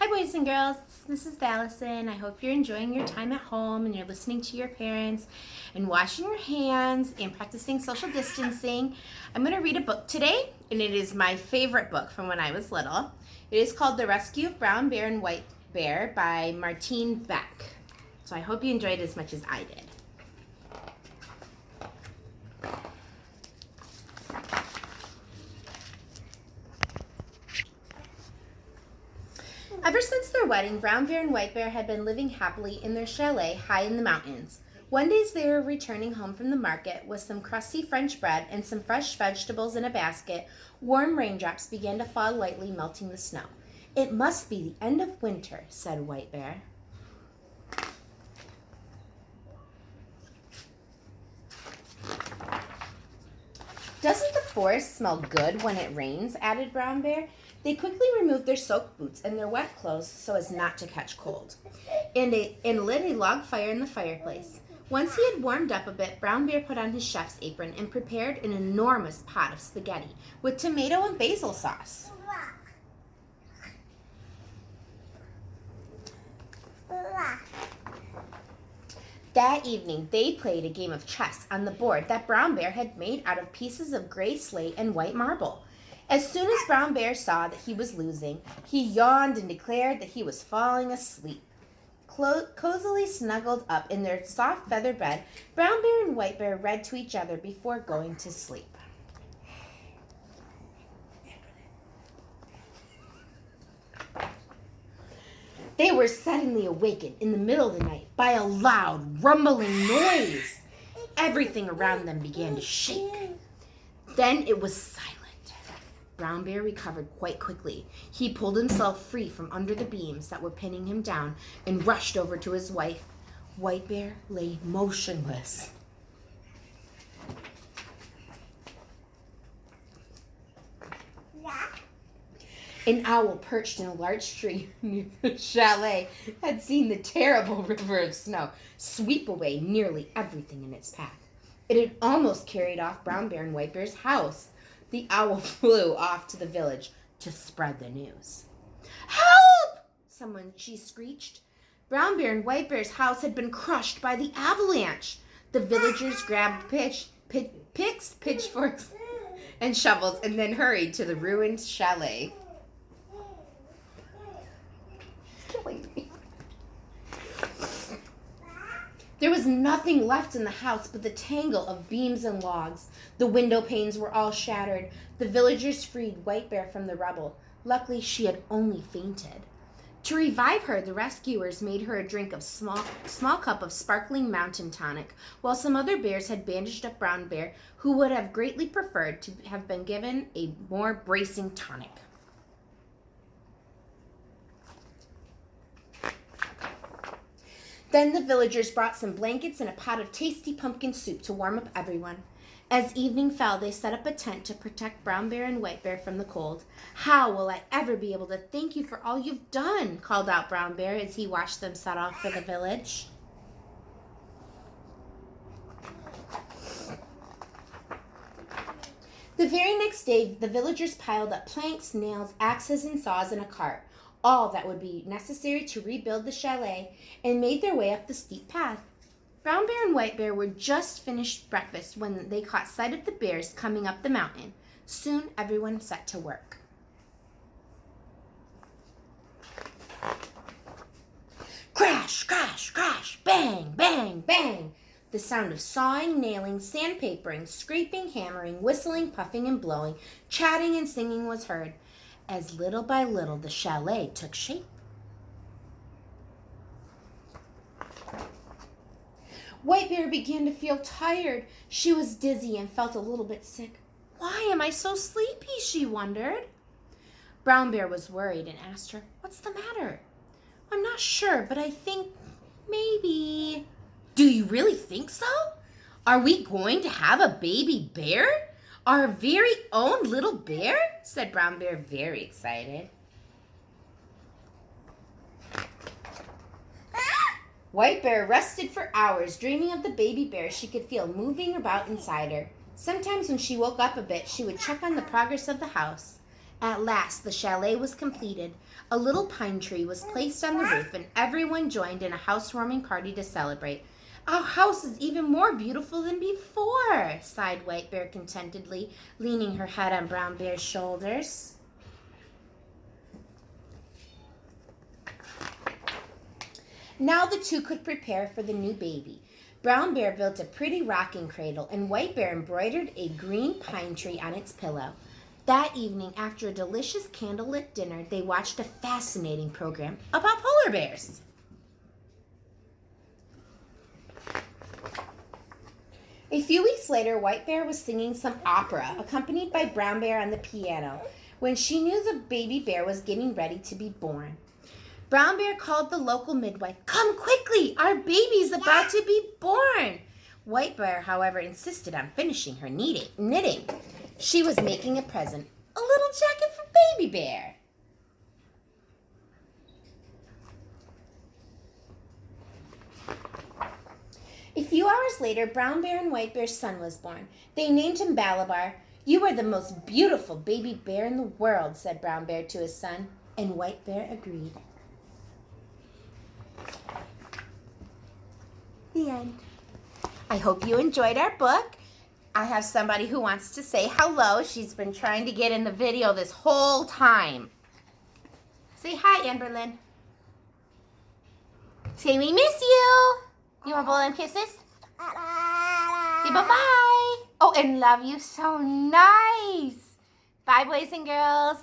Hi boys and girls, this is Valasin. I hope you're enjoying your time at home and you're listening to your parents and washing your hands and practicing social distancing. I'm going to read a book today, and it is my favorite book from when I was little. It is called The Rescue of Brown Bear and White Bear by Martine Beck. So I hope you enjoyed it as much as I did. Ever since their wedding, Brown Bear and White Bear had been living happily in their chalet high in the mountains. One day they were returning home from the market with some crusty French bread and some fresh vegetables in a basket. Warm raindrops began to fall lightly, melting the snow. "It must be the end of winter," said White Bear. "Doesn't the forest smell good when it rains?" added Brown Bear. They quickly removed their soaked boots and their wet clothes so as not to catch cold, and lit a log fire in the fireplace. Once he had warmed up a bit, Brown Bear put on his chef's apron and prepared an enormous pot of spaghetti with tomato and basil sauce. That evening, they played a game of chess on the board that Brown Bear had made out of pieces of gray slate and white marble. As soon as Brown Bear saw that he was losing, he yawned and declared that he was falling asleep. Cozily snuggled up in their soft feather bed, Brown Bear and White Bear read to each other before going to sleep. They were suddenly awakened in the middle of the night by a loud, rumbling noise. Everything around them began to shake. Then it was silent. Brown Bear recovered quite quickly. He pulled himself free from under the beams that were pinning him down and rushed over to his wife. White Bear lay motionless. An owl perched in a large tree near the chalet had seen the terrible river of snow sweep away nearly everything in its path. It had almost carried off Brown Bear and White Bear's house. The owl flew off to the village to spread the news. "Help!" she screeched. Brown Bear and White Bear's house had been crushed by the avalanche. The villagers grabbed picks, pitchforks, and shovels and then hurried to the ruined chalet. There was nothing left in the house but the tangle of beams and logs. The window panes were all shattered. The villagers freed White Bear from the rubble. Luckily, she had only fainted. To revive her, the rescuers made her a drink of small cup of sparkling mountain tonic, while some other bears had bandaged up Brown Bear, who would have greatly preferred to have been given a more bracing tonic. Then the villagers brought some blankets and a pot of tasty pumpkin soup to warm up everyone. As evening fell, they set up a tent to protect Brown Bear and White Bear from the cold. "How will I ever be able to thank you for all you've done?" called out Brown Bear as he watched them set off for the village. The very next day, the villagers piled up planks, nails, axes, and saws in a cart, all that would be necessary to rebuild the chalet, and made their way up the steep path. Brown Bear and White Bear were just finished breakfast when they caught sight of the bears coming up the mountain. Soon everyone set to work. Crash, crash, crash, bang, bang, bang. The sound of sawing, nailing, sandpapering, scraping, hammering, whistling, puffing, and blowing, chatting and singing was heard, as little by little the chalet took shape. White Bear began to feel tired. She was dizzy and felt a little bit sick. "Why am I so sleepy?" she wondered. Brown Bear was worried and asked her, "What's the matter?" "I'm not sure, but I think maybe." "Do you really think so? Are we going to have a baby bear? Our very own little bear?" said Brown Bear, very excited. White Bear rested for hours, dreaming of the baby bear she could feel moving about inside her. Sometimes when she woke up a bit, she would check on the progress of the house. At last, the chalet was completed. A little pine tree was placed on the roof, and everyone joined in a housewarming party to celebrate. Our house is even more beautiful than before, sighed White Bear contentedly, leaning her head on Brown Bear's shoulders. Now the two could prepare for the new baby. Brown Bear built a pretty rocking cradle, and White Bear embroidered a green pine tree on its pillow. That evening, after a delicious candlelit dinner, they watched a fascinating program about polar bears. A few weeks later, White Bear was singing some opera, accompanied by Brown Bear on the piano, when she knew the baby bear was getting ready to be born. Brown Bear called the local midwife. "Come quickly, our baby's about to be born." White Bear, however, insisted on finishing her knitting. She was making a present, a little jacket for Baby Bear. A few hours later, Brown Bear and White Bear's son was born. They named him Balabar. "You are the most beautiful baby bear in the world," said Brown Bear to his son, and White Bear agreed. The end. I hope you enjoyed our book. I have somebody who wants to say hello. She's been trying to get in the video this whole time. Say hi, Amberlyn. Say we miss you. You want to blow them kisses? Say bye-bye. Oh, and love you so nice. Bye, boys and girls.